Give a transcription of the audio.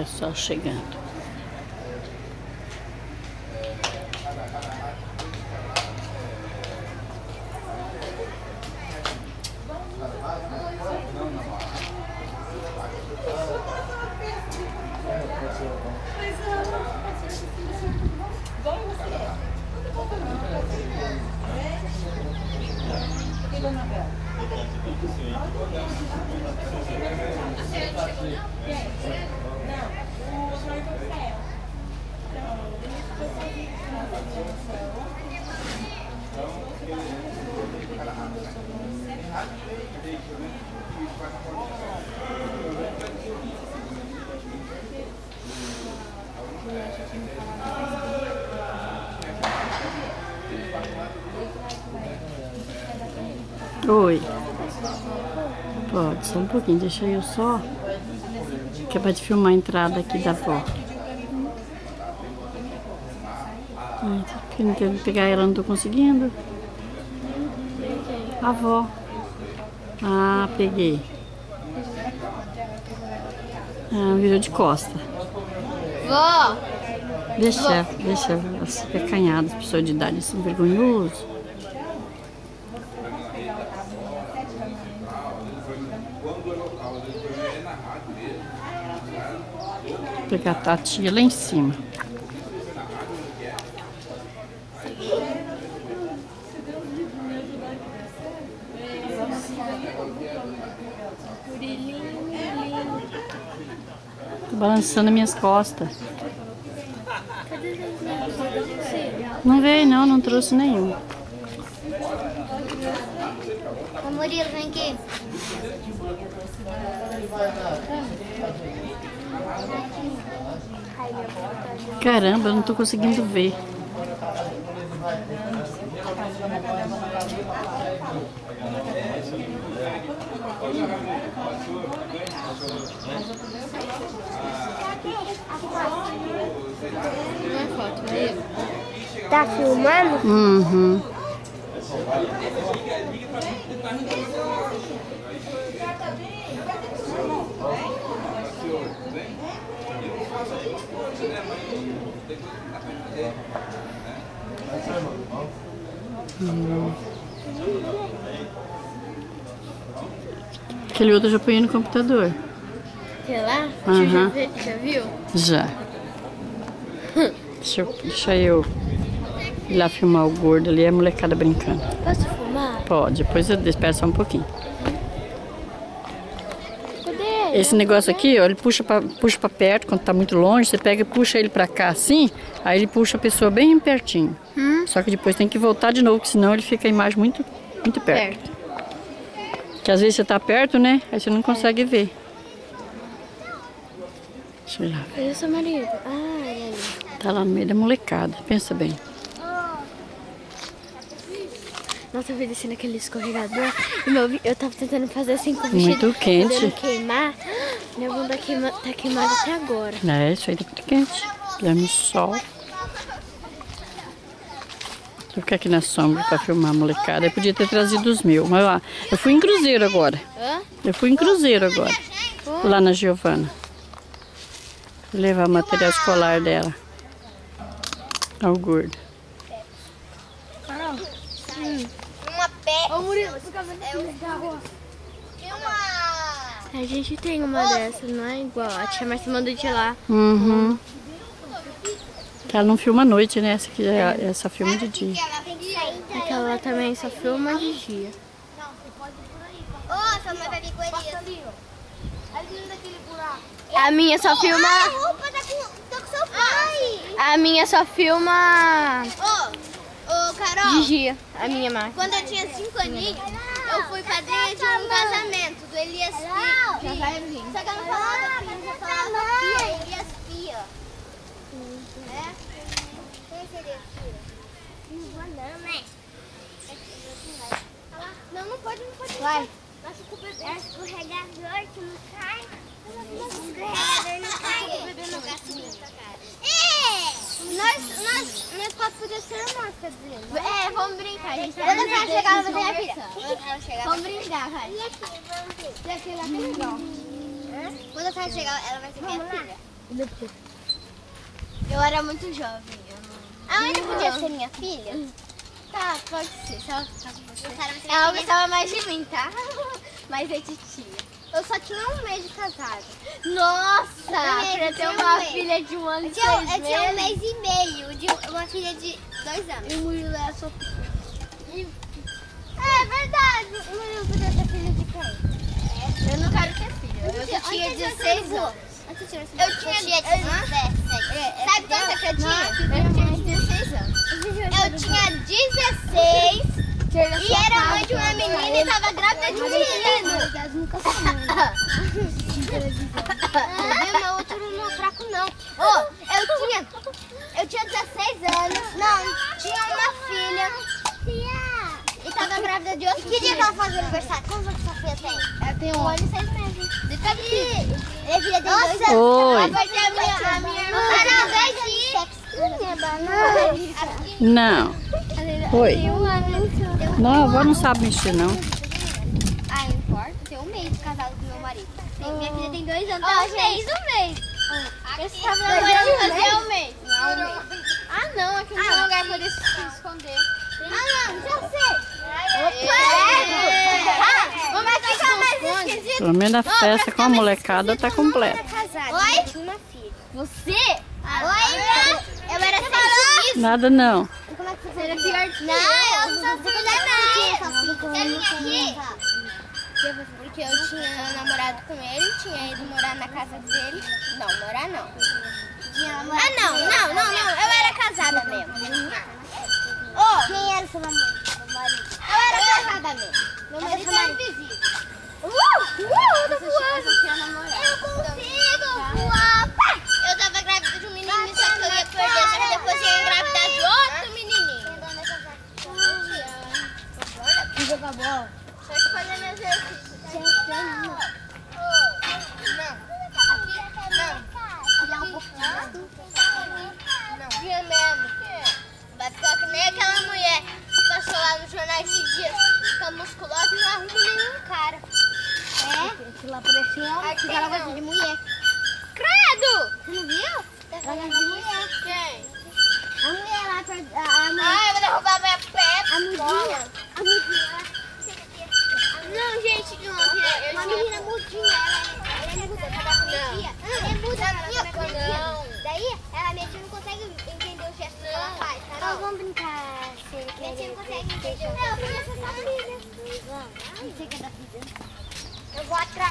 pessoal chegando. Oi. Pode, só um pouquinho, deixa eu só. Que é pra te filmar a entrada aqui da avó. Ai, tô tentando pegar ela, não tô conseguindo. A avó. Ah, peguei. Ah, virou de costa. Vó! Deixa elas ficar acanhadas, pessoas de idade, são vergonhosos. Vou pegar a tia lá em cima. Tô balançando minhas costas. Não veio não, não trouxe nenhum. Ô Murilo, vem aqui. Caramba, eu não tô conseguindo ver. Não é foto, Murilo? Tá filmando? Uhum. Aquele outro eu já põe no computador. Sei lá? Uhum. Já viu? Já. Deixa eu ir lá filmar o gordo ali, a molecada brincando. Posso filmar? Pode, depois eu espero só um pouquinho. Cadê? Esse negócio aqui, ó, ele puxa pra perto, quando tá muito longe, você pega e puxa ele pra cá assim, aí ele puxa a pessoa bem pertinho. Só que depois tem que voltar de novo, porque senão ele fica a imagem muito perto. Que às vezes você tá perto, né? Aí você não consegue ver. Deixa eu ir lá. Cadê o seu marido? Ah, ele ali. Tá lá no meio da molecada, pensa bem. Nossa, eu fui descendo aquele escorregador e eu tava tentando fazer assim com o vestido. Muito quente. Tentando queimar. Minha bunda tá queimada até agora. É, isso aí tá muito quente. Já no sol. Deixa eu ficar aqui na sombra pra filmar a molecada. Eu podia ter trazido os meus, mas lá, eu fui em cruzeiro agora. Hã? Eu fui em cruzeiro agora. Lá na Giovana. Vou levar o material escolar dela. Ao gordo. Uma pé. Ô Murilo, fica vendo da rua. A gente tem uma dessas, não é igual. A tia Marcia mandou de lá. Uhum. Que ela não filma à noite, né? Essa aqui essa filma de dia. Aquela lá também só filma de dia. Ô, sua mãe vai vir com ele. A minha só filma. A roupa tá com seu pai. A minha só filma Ô, Carol. de dia. A minha mais. Quando eu tinha 5 aninhos, eu fui padrinha de um casamento do Elias Pia. Já vai vir. Só que eu não falava Pia, eu falava Pia, Elias Pia. É? Quem seria Pia? Não vou não, né? Não pode. Vai. Nossa, culpa é escorregador que não cai. Nossa, escorregador não cai. O bebê não cai. Nós podemos ser irmãs, quer dizer. Vamos brincar. Gente. Quando a senhora chegar, ela vai fazer a filha. Vamos brincar, vai. E aqui, vamos ver. Quando a senhora chegar, ela vai ser minha filha. Eu era muito jovem. A Ana podia ser minha filha? Tá, pode ser. Ela gostava mais de mim, tá? Mais de titia. Eu só tinha um mês de casada. Nossa! Pra ter uma mês. filha de 1 ano e Eu 6 tinha um meses. mês e meio, de uma filha de 2 anos. E o Murilo é a sua filha. É verdade. O Murilo podia ser filho de quem? Eu não quero ter filho. Eu tinha 16 anos. Eu tinha 17. Sabe quanto que eu tinha? Eu tinha 16 anos. Eu tinha 16 e era mãe de uma menina e tava grávida de um menino. Meu outro não é fraco não. Eu tinha 16 anos. Não, tinha uma filha. E tava grávida de outro. Que dia que ela faz aniversário? Quantos anos a Sofia tem? Ela tem 1 ano e 6 meses. Minha filha tem 2 anos. Oi. Vai ter a minha irmã. Não. Oi. Tem 1 ano. Não, a avó não sabe mexer, não. Ah, não importa. Tem 1 mês de casado com meu marido. Minha filha tem 2 anos. Tá, Um mês. Esse Tava namorando fazer 1 mês. Ah, não. Aqui não tem lugar pra eles se esconder. Ah, não, já sei. Vamos ficar mais esquisito. Pelo menos a festa com a molecada tá completa. Oi? Tinha uma filha. Você? Oi? Eu era feliz. Nada não. Como é que você Era pior que Não, eu sou filha não. Você vinha aqui? Porque eu tinha namorado com ele, tinha ido morar na casa dele. Não, morar não. Não. Eu era casada mesmo. Quem era seu marido? Eu era casada mesmo. Meu marido era invisível. Eu tô voando. Eu consigo voar. Eu tava grávida de um menininho, só que eu ia perder, só que depois eu ia engravidar de outro menininho. Jogar bola. Só que fazendo exercício. Não. Não. Vinha mesmo. Vai ficar que nem aquela mulher que passou lá no jornal esses dias. Fica musculosa e não arruma nenhum cara. Que lá parecia Aqui que ela não. gosta de mulher. Credo! Você não viu? Ela gosta de mulher. Quem? A mulher lá, a mulher. Ai, eu vou derrubar minha pé. A mudinha. A mudinha. Não, gente, de ontem. Uma menina mudinha. Ela é muda. Ela é muda. Ela Não. Daí, ela meio que não consegue entender o gesto que ela faz. Carol, vamos brincar. Minha tia não consegue entender. Não, eu vou nessa família. Vamos. Não sei o que é da vida. Eu vou atrás.